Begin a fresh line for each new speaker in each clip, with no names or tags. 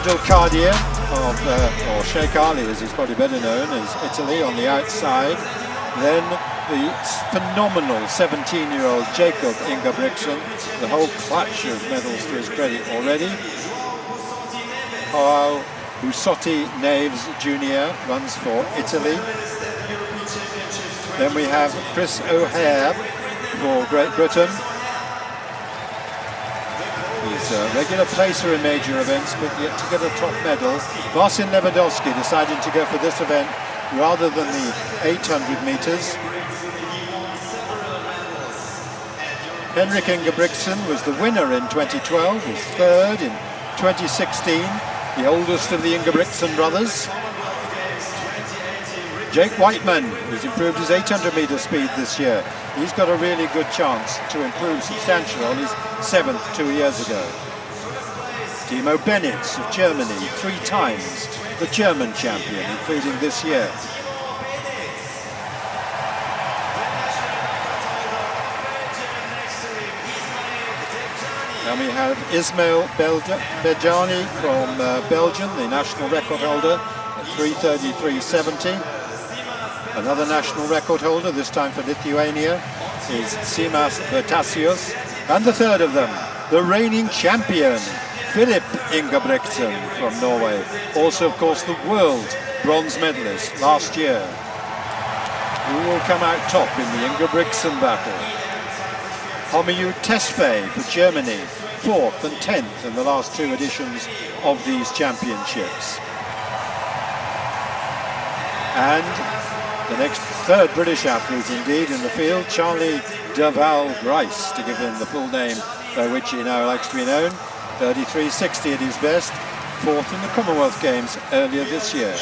Abdelkadir of, or Sheikh Ali as he's probably better known, is Italy on the outside. Then the phenomenal 17-year-old Jacob Ingebrigtsen, the whole clutch of medals to his credit already. Joao Busotti Neves Jr. runs for Italy. Then we have Chris O'Hare for Great Britain. He's a regular placer in major events, but yet to get a top medal. Marcin Lewandowski decided to go for this event rather than the 800 meters. Henrik Ingebrigtsen was the winner in 2012, was third in 2016, the oldest of the Ingebrigtsen brothers. Jake Whiteman, who's improved his 800 meter speed this year. He's got a really good chance to improve substantially on his 7th 2 years ago. Timo Benitz of Germany, 3 times the German champion, including this year. And we have Ismail Bejani from Belgium, the national record holder at 3:33.70. Another national record holder, this time for Lithuania, is Simas Bertasius. And the third of them, the reigning champion, Filip Ingebrigtsen from Norway. Also, of course, the world bronze medalist last year. Who will come out top in the Ingebrigtsen battle? Homiyu Tesfaye for Germany, 4th and 10th in the last 2 editions of these championships. And the next third British athlete indeed in the field, Charlie Deval Grice, to give him the full name by which he now likes to be known. 33.60 at his best, 4th in the Commonwealth Games earlier this year.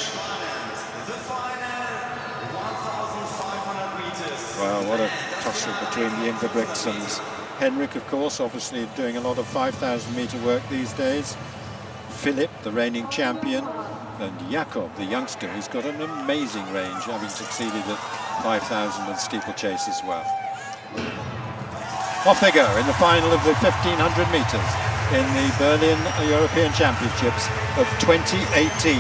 Well, what a tussle between the Ingebrigtsens. Henrik, of course, obviously doing a lot of 5,000 meter work these days. Filip, the reigning champion, and Jakob, the youngster, who's got an amazing range, having succeeded at 5,000 and steeplechase as well. Off they go in the final of the 1,500 meters in the Berlin European Championships of 2018.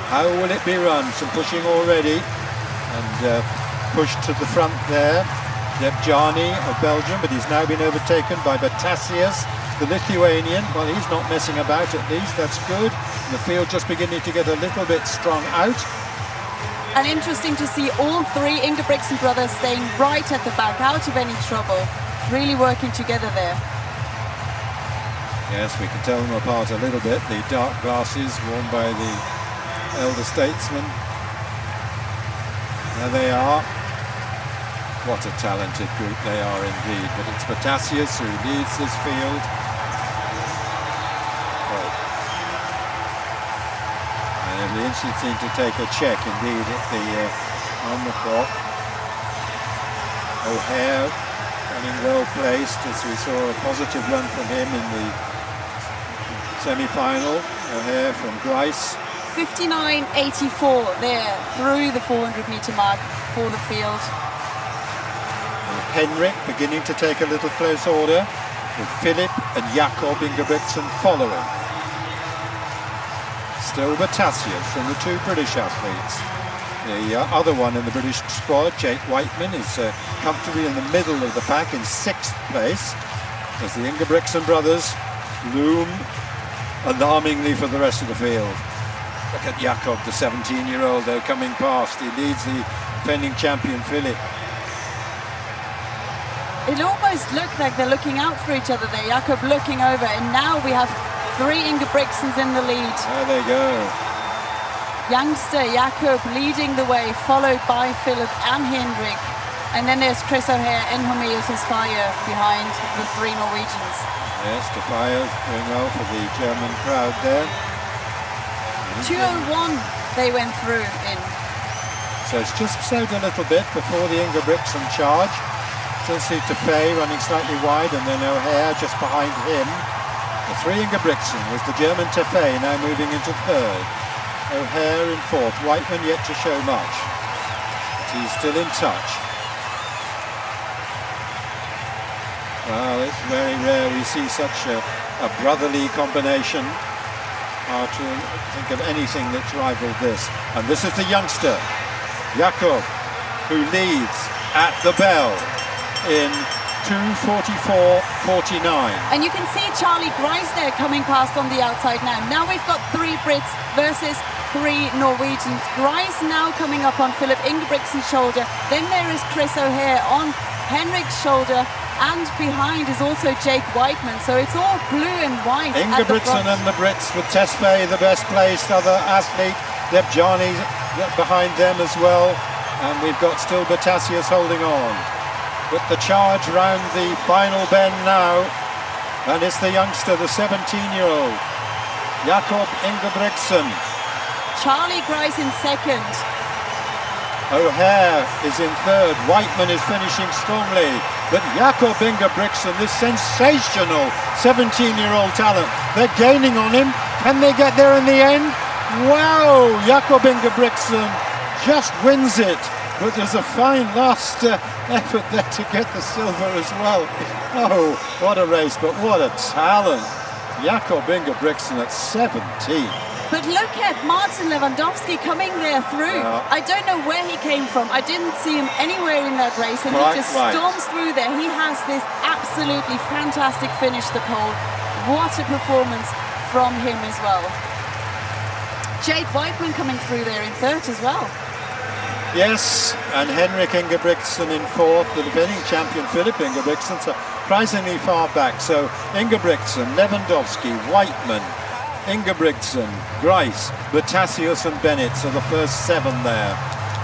How will it be run? Some pushing already, and pushed to the front there. Debjani of Belgium, but he's now been overtaken by Bertasius, the Lithuanian. Well, he's not messing about, at least, that's good. The field just beginning to get a little bit strung out.
And interesting to see all 3 Ingebrigtsen brothers staying right at the back, out of any trouble. Really working together there.
Yes, we can tell them apart a little bit. The dark glasses worn by the elder statesman. There they are. What a talented group they are indeed. But it's Bertasius who leads this field. Well, and it'll be interesting to take a check indeed at the on the clock. O'Hare running well placed, as we saw a positive run from him in the semi-final. O'Hare from Grice.
59.84 there through the 400 meter mark for the field.
Henrik beginning to take a little close order, with Filip and Jakob Ingebrigtsen following. Still Bertasius from the 2 British athletes. The other one in the British squad, Jake Whiteman, is comfortably in the middle of the pack in 6th place, as the Ingebrigtsen brothers loom alarmingly for the rest of the field. Look at Jakob, the 17-year-old, though, coming past. He leads the defending champion, Filip.
It almost looked like they're looking out for each other there. Jakob looking over, and now we have 3 Ingebrigtsens in the lead.
There they go.
Youngster Jakob leading the way, followed by Filip and Henrik. And then there's Chris O'Hare and Homiyu Tesfaye behind the 3 Norwegians.
Yes, Tesfaye doing well for the German crowd there.
2:01 they went through in.
So it's just slowed a little bit before the Ingebrigtsen charge. Still see Tesfaye running slightly wide, and then O'Hare just behind him. The 3 Ingebrigtsen was the German Tesfaye now moving into 3rd. O'Hare in 4th. Whiteman yet to show much, but he's still in touch. Well, it's very rare we see such a brotherly combination. hard to think of anything that's rivaled this. And this is the youngster, Jakob, who leads at the bell in 2:44.49.
And you can see Charlie Grice there coming past on the outside now. Now we've got 3 Brits versus 3 Norwegians. Grice now coming up on Philip Ingebrigtsen's shoulder. Then there is Chris O'Hare on Henrik's shoulder. And behind is also Jake Whiteman. So it's all blue and white.
Ingebrigtsen and the Brits with Tesfaye, the best placed other athlete. Debjani behind them as well. And we've got still Batasius holding on. But the charge round the final bend now, and it's the youngster, the 17-year-old, Jakob Ingebrigtsen.
Charlie Grice in second.
O'Hare is in third. Whiteman is finishing strongly. But Jakob Ingebrigtsen, this sensational 17-year-old talent, they're gaining on him. Can they get there in the end? Wow, Jakob Ingebrigtsen just wins it. But there's a fine last effort there to get the silver as well. Oh, what a race, but what a talent. Jakob Ingebrigtsen at 17.
But look at Martin Lewandowski coming there through. I don't know where he came from. I didn't see him anywhere in that race, and he just storms through there. He has this absolutely fantastic finish, the pole. What a performance from him as well. Jake Whiteman coming through there in third as well.
Yes, and Henrik Ingebrigtsen in fourth, the defending champion Philip Ingebrigtsen, surprisingly far back. So Ingebrigtsen, Lewandowski, Whiteman, Ingebrigtsen, Grice, Batasius and Bennett are the first 7 there.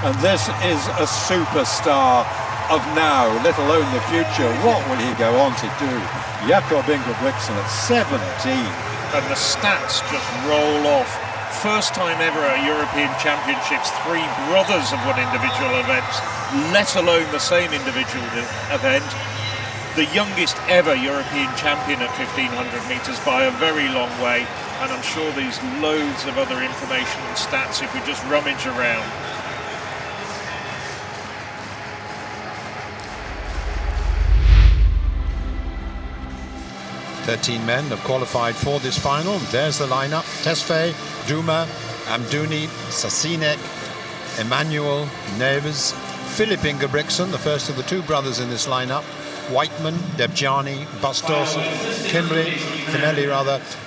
And this is a superstar of now, let alone the future. What will he go on to do? Jakob Ingebrigtsen at 17.
And the stats just roll off. First time ever at European Championships, 3 brothers have won individual events, let alone the same individual event. The youngest ever European champion at 1500 metres by a very long way. And I'm sure there's loads of other information and stats if we just rummage around.
"13 men have qualified for this final. There's the lineup: Tesfaye, Duma, Amdouni, Sasinek, Emmanuel, Neves, Philip Ingebrigtsen, the first of the 2 brothers in this lineup, Whiteman, Debjani, Bastos, Kimeli,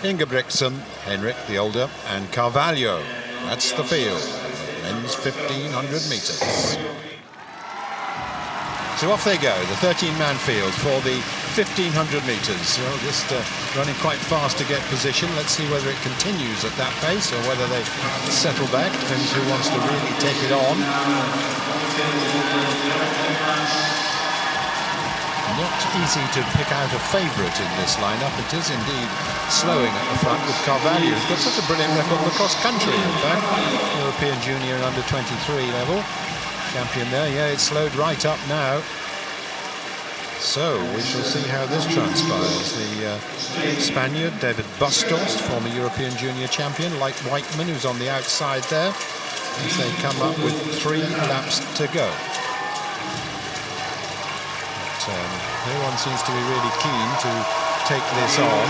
Ingebrigtsen, Henrik the older, and Carvalho. That's the field. Men's 1500 metres. So off they go, the 13-man field for the 1500 metres. Well, just running quite fast to get position. Let's see whether it continues at that pace or whether they settle back. Depends who wants to really take it on. Not easy to pick out a favourite in this lineup. It is indeed slowing at the front with Carvalho. He's got such a brilliant record in the cross-country, in fact. European junior and under-23 level. Champion there, yeah, it's slowed right up now. So we shall see how this transpires. The Spaniard, David Bastos, former European junior champion, like Whiteman, who's on the outside there, as they come up with 3 laps to go. But no one seems to be really keen to take this on.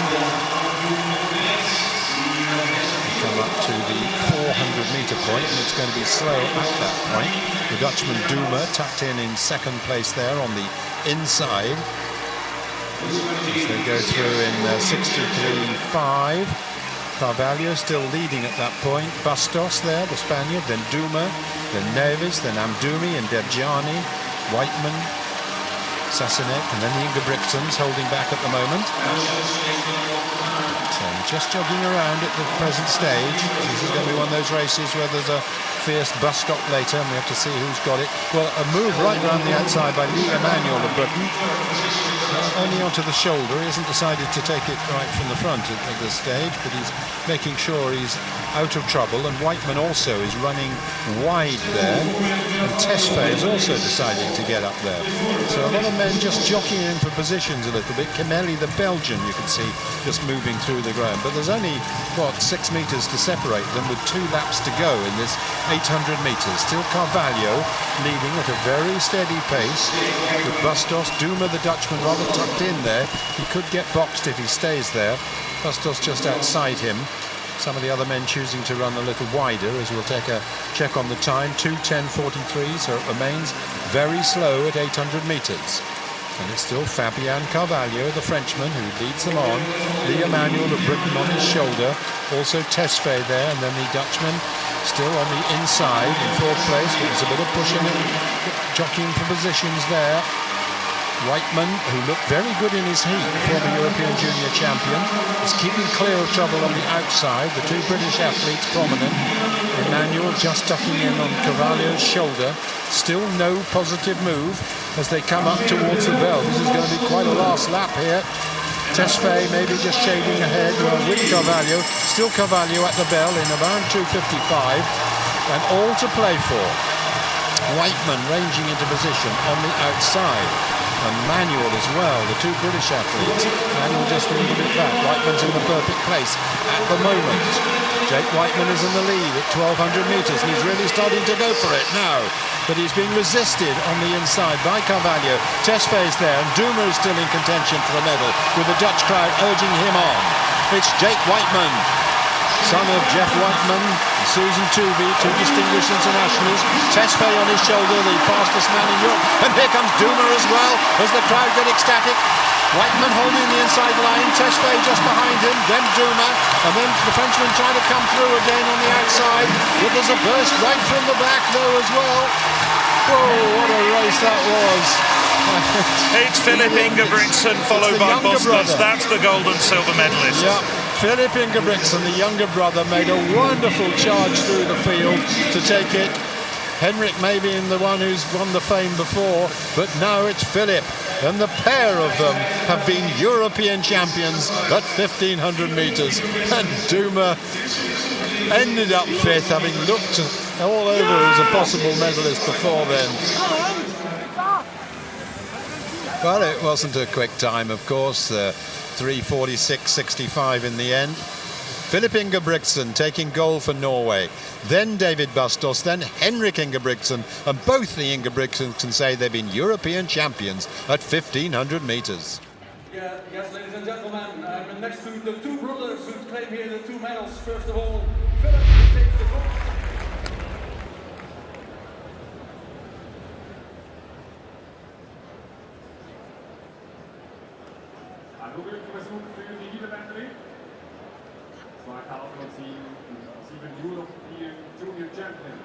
Come up to the 400-metre point, and it's going to be slow at that point. The Dutchman Duma tucked in second place there on the inside. As they go through in 63.5. Carvalho still leading at that point. Bastos there, the Spaniard, then Duma, then Neves, then Amdouni and Debjani, Whiteman, Sasinek, and then the Ingebrigtsens holding back at the moment. So just jogging around at the present stage. This is going to be one of those races where there's a fierce bus stop later and we have to see who's got it. Well, a move right round the outside by Lee Emmanuel of Britain. Only onto the shoulder. He hasn't decided to take it right from the front at this stage, but he's making sure he's out of trouble. And Whiteman also is running wide there. And Tesfaye has also decided to get up there. So a lot of men just jockeying in for positions a little bit. Kimeli, the Belgian, you can see, just moving through the ground. But there's only, what, 6 metres to separate them with 2 laps to go in this 800 metres. Still Carvalho leading at a very steady pace. With Bastos, Duma, the Dutchman, rather tucked in there. He could get boxed if he stays there. Bastos just outside him. Some of the other men choosing to run a little wider, as we'll take a check on the time. 2:10.43, so it remains very slow at 800 metres. And it's still Fabien Carvalho, the Frenchman, who leads them on. Lee Emanuel of Britain on his shoulder. Also Tesfaye there, and then the Dutchman still on the inside in fourth place. But there's a bit of pushing and jockeying for positions there. Whiteman, who looked very good in his heat, former European Junior champion, is keeping clear of trouble on the outside. The two British athletes prominent. Emanuel just ducking in on Carvalho's shoulder. Still no positive move as they come up towards the bell. This is going to be quite a last lap here. Tesfaye maybe just shading ahead with Carvalho. Still Carvalho at the bell in around 2:55, and all to play for. Whiteman ranging into position on the outside, and Manuel as well, the two British athletes. Manuel just a little bit back. Whiteman's in the perfect place at the moment. Jake Whiteman is in the lead at 1,200 metres, and he's really starting to go for it now. But he's being resisted on the inside by Carvalho. Tesfaye's there, and Duma is still in contention for the medal, with the Dutch crowd urging him on. It's Jake Whiteman, son of Jeff Whiteman and Susan Tooby, two distinguished internationals. Tesfaye on his shoulder, the fastest man in Europe. And here comes Duma as well, as the crowd get ecstatic. Whiteman holding the inside line, Tesfaye just behind him, then Duma, and then the Frenchman trying to come through again on the outside. But there's a burst right from the back though as well. Whoa, what a race that was.
It's Philip Ingebrigtsen followed by Bostas. That's the gold and silver medalist.
Yeah. Philip Ingebrigtsen, the younger brother, made a wonderful charge through the field to take it. Henrik may be the one who's won the fame before, but now it's Philip. And the pair of them have been European champions at 1,500 metres. And Duma ended up fifth, having looked all over as a possible medalist before then. But it wasn't a quick time, of course. 3:46.65 in the end. Philip Ingebrigtsen taking gold for Norway, then David Bustos, then Henrik Ingebrigtsen, and both the Ingebrigtsens can say they've been European champions at 1,500 metres.
Yes, ladies and gentlemen, I'm next to the two brothers who claim here the two medals. First of all, Philip takes the gold.
Junior champion.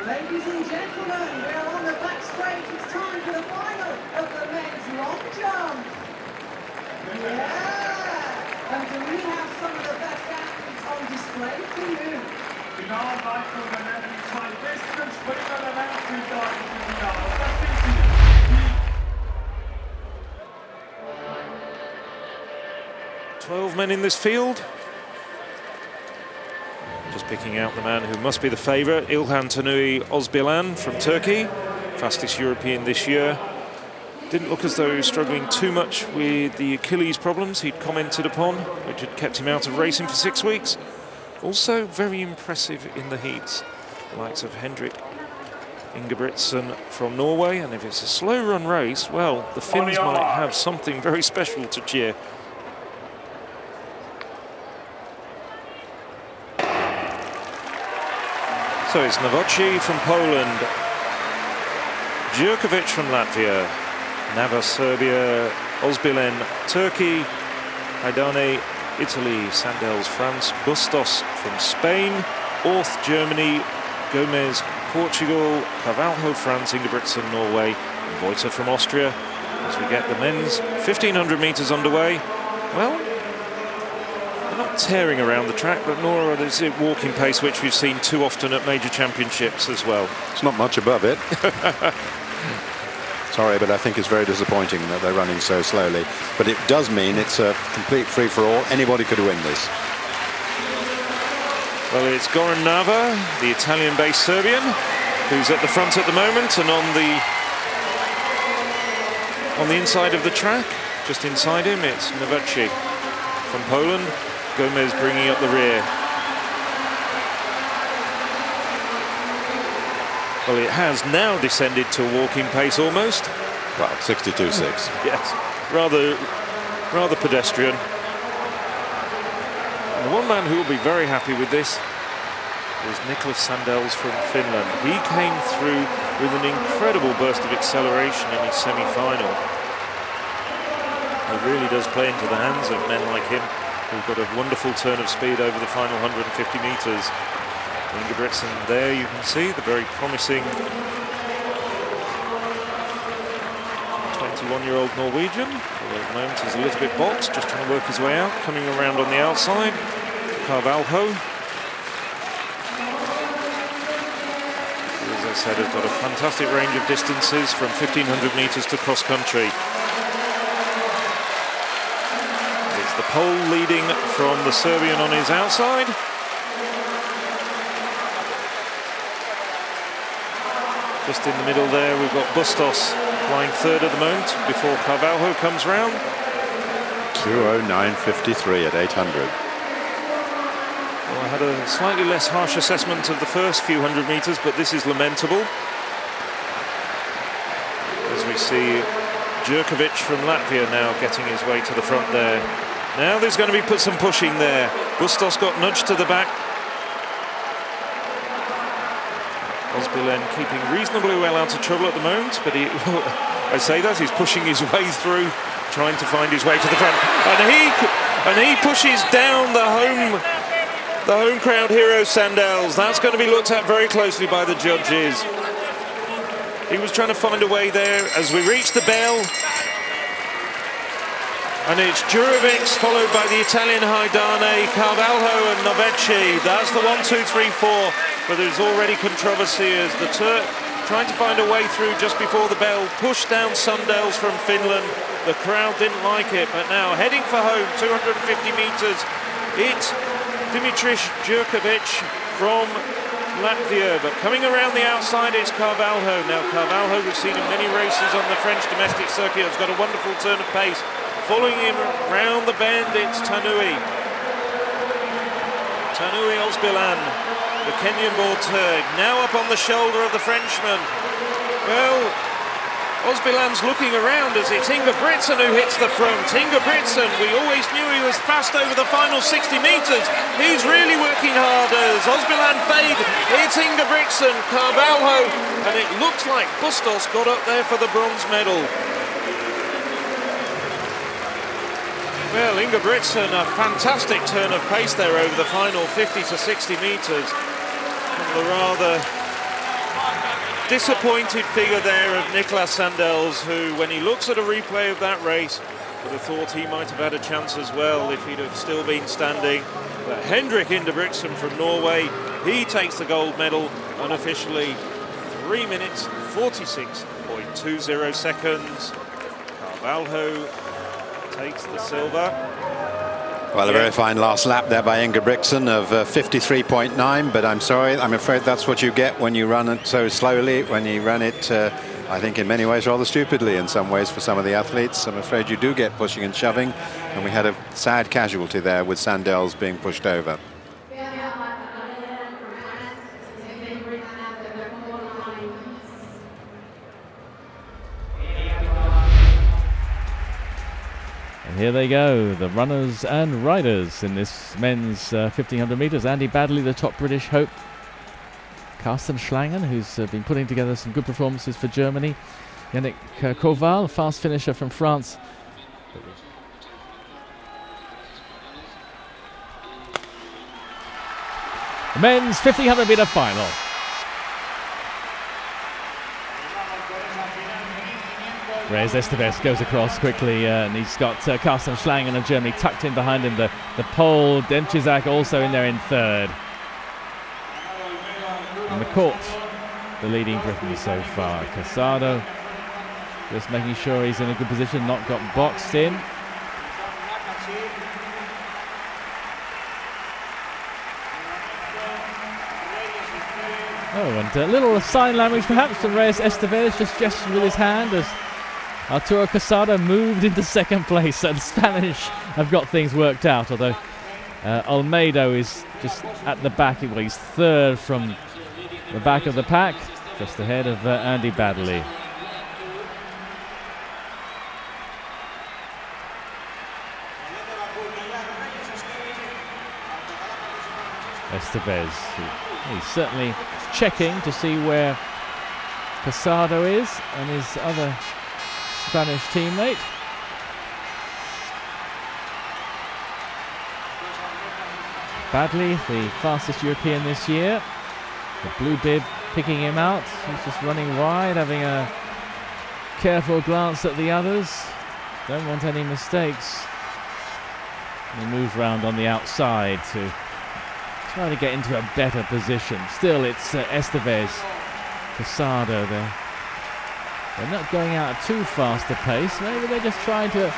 Ladies and gentlemen, we are on the back straight. It's time for the final of the men's long jump. Yeah! And do we have some of the best athletes on display for you?
Finalleistung der Männer, die zwei besten Springer der Welt sind da im Finale. Das sind sie.
12 men in this field. Just picking out the man who must be the favourite, İlhan Tanui Özbilen from Turkey, fastest European this year. Didn't look as though he was struggling too much with the Achilles problems he'd commented upon, which had kept him out of racing for 6 weeks. Also very impressive in the heats, the likes of Henrik Ingebrigtsen from Norway, and if it's a slow run race, well, the Finns might have something very special to cheer. So it's Nowotny from Poland, Djurkovic from Latvia, Nava Serbia, Özbilen Turkey, Haidane Italy, Sandels France, Bustos from Spain, Orth Germany, Gomez Portugal, Carvalho France, Ingebrigtsen Norway, and Voita from Austria. As we get the men's 1500 metres underway, well, they're not tearing around the track, but nor is it walking pace, which we've seen too often at major championships as well.
It's not much above it. Sorry, but I think it's very disappointing that they're running so slowly. But it does mean it's a complete free-for-all. Anybody could win this.
Well, it's Goran Nava, the Italian-based Serbian, who's at the front at the moment, and on the inside of the track, just inside him, it's Nowotny from Poland. Gomez bringing up the rear. Well, it has now descended to a walking pace almost.
Well, 62.6.
Yes, rather pedestrian. And the one man who will be very happy with this is Niklas Sandels from Finland. He came through with an incredible burst of acceleration in his semi-final. It really does play into the hands of men like him, who've got a wonderful turn of speed over the final 150 metres. Ingebrigtsen there, you can see the very promising 21-year-old Norwegian. Although at the moment he's a little bit boxed, just trying to work his way out, coming around on the outside. Carvalho, as I said, has got a fantastic range of distances from 1500 metres to cross-country. It's the Pole leading from the Serbian on his outside. Just in the middle there, we've got Bustos flying third at the moment before Carvalho comes round.
2:09.53 at 800.
Well, I had a slightly less harsh assessment of the first few hundred metres, but this is lamentable. As we see Djurkovic from Latvia now getting his way to the front there. Now there's going to be some pushing there. Bustos got nudged to the back. Özbilen keeping reasonably well out of trouble at the moment, but I say that, he's pushing his way through, trying to find his way to the front. And he pushes down the home crowd hero Sandels. That's going to be looked at very closely by the judges. He was trying to find a way there as we reach the bell. And it's Djurkovic followed by the Italian Haidane, Carvalho and Nowotny. That's the 1, 2, 3, 4. But there's already controversy as the Turk trying to find a way through just before the bell, pushed down Sandels from Finland. The crowd didn't like it, but now heading for home, 250 metres. It's Dimitris Djurkovic from Latvia, but coming around the outside it's Carvalho. Now Carvalho, we've seen in many races on the French domestic circuit, has got a wonderful turn of pace. Following him round the bend, it's Tanui Özbilen, the Kenyan-born Turk, now up on the shoulder of the Frenchman. Well, Özbilen's looking around as it's Ingebrigtsen who hits the front. Ingebrigtsen, we always knew he was fast over the final 60 metres. He's really working hard as Özbilen fade. It's Ingebrigtsen, Carvalho, and it looks like Bustos got up there for the bronze medal. Well, Ingebrigtsen, a fantastic turn of pace there over the final 50 to 60 metres. The rather disappointed figure there of Niklas Sandels, who, when he looks at a replay of that race, would have thought he might have had a chance as well if he'd have still been standing. But Henrik Ingebrigtsen from Norway, he takes the gold medal unofficially. 3 minutes 46.20 seconds. Carvalho takes the silver.
Well, a very fine last lap there by Ingebrigtsen of 53.9, but I'm sorry, I'm afraid that's what you get when you run it so slowly, when you run it, I think in many ways rather stupidly in some ways for some of the athletes. I'm afraid you do get pushing and shoving, and we had a sad casualty there with Sandels being pushed over.
Here they go, the runners and riders in this men's 1500 metres. Andy Baddeley, the top British hope. Carsten Schlangen, who's been putting together some good performances for Germany. Yannick Koval, fast finisher from France. The men's 1500 metre final. Reyes Estevez goes across quickly, and he's got Carsten Schlangen of Germany tucked in behind him. The Pole, Demchizak also in there in third. And McCourt, the leading Briton so far. Casado just making sure he's in a good position, not got boxed in. Oh, and a little sign language perhaps from Reyes Estevez, just gestured with his hand as Arturo Casado moved into second place, and Spanish have got things worked out, although Olmedo is just at the back. Well, he's third from the back of the pack, just ahead of Andy Baddeley. Estevez, he's certainly checking to see where Casado is and his other Spanish teammate. Baddeley, the fastest European this year. The blue bib picking him out. He's just running wide, having a careful glance at the others. Don't want any mistakes. He moves round on the outside to try to get into a better position. Still, it's Estevez, Casado there. They're not going out at too fast a pace. Maybe they're just trying to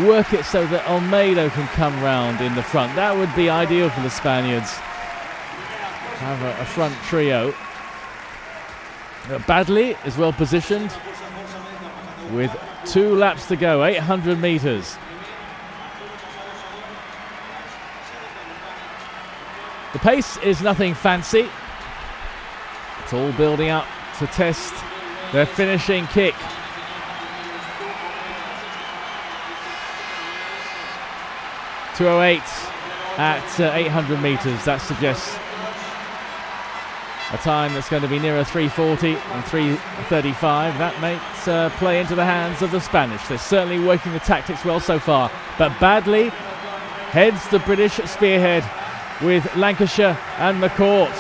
work it so that Olmedo can come round in the front. That would be ideal for the Spaniards. Have a front trio. Baddeley is well positioned with 2 laps to go, 800 metres. The pace is nothing fancy. It's all building up to test their finishing kick. .208 at 800 metres. That suggests a time that's going to be nearer 3:40 and 3:35. That makes play into the hands of the Spanish. They're certainly working the tactics well so far. But Baddeley heads the British spearhead with Lancashire and McCourt.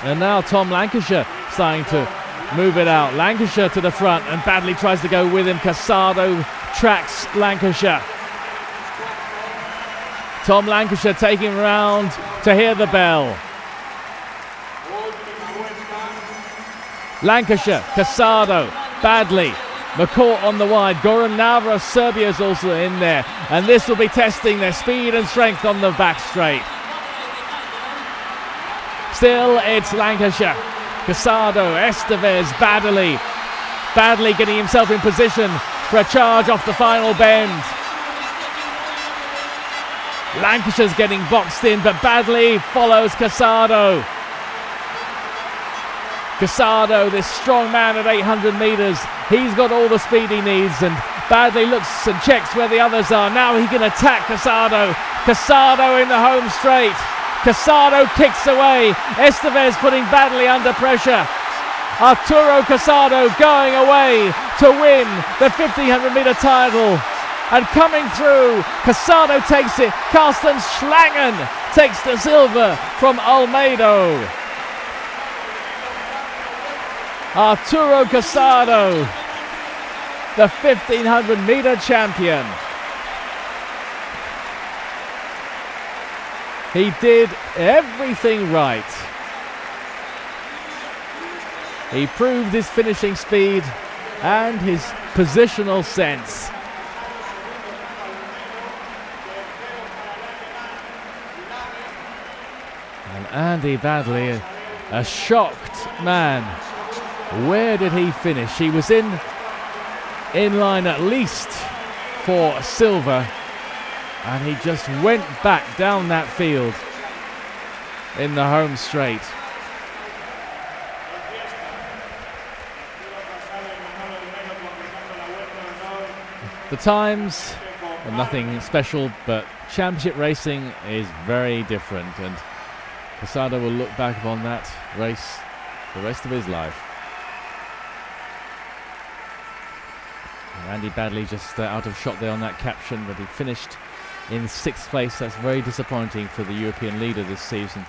And now Tom Lancashire starting to move it out. Lancashire to the front, and Baddeley tries to go with him. Casado tracks Lancashire. Tom Lancashire taking round to hear the bell. Lancashire, Casado, Baddeley, McCourt on the wide. Goran Navra of Serbia is also in there, and this will be testing their speed and strength on the back straight. Still, it's Lancashire, Casado, Estevez, Baddeley. Baddeley getting himself in position for a charge off the final bend. Lancashire's getting boxed in, but Baddeley follows Casado. Casado, this strong man at 800 metres, he's got all the speed he needs, and Baddeley looks and checks where the others are. Now he can attack Casado. Casado in the home straight. Casado kicks away. Estevez putting Baddeley under pressure. Arturo Casado going away to win the 1500 metre title. And coming through, Casado takes it. Carsten Schlangen takes the silver from Olmedo. Arturo Casado, the 1500-meter champion. He did everything right. He proved his finishing speed and his positional sense. And Andy Badley, a shocked man. Where did he finish? He was in line at least for silver, and he just went back down that field in the home straight. The times are nothing special, but championship racing is very different, and Casado will look back upon that race the rest of his life. Andy Badley just out of shot there on that caption, but he finished in 6th place. That's very disappointing for the European leader this season.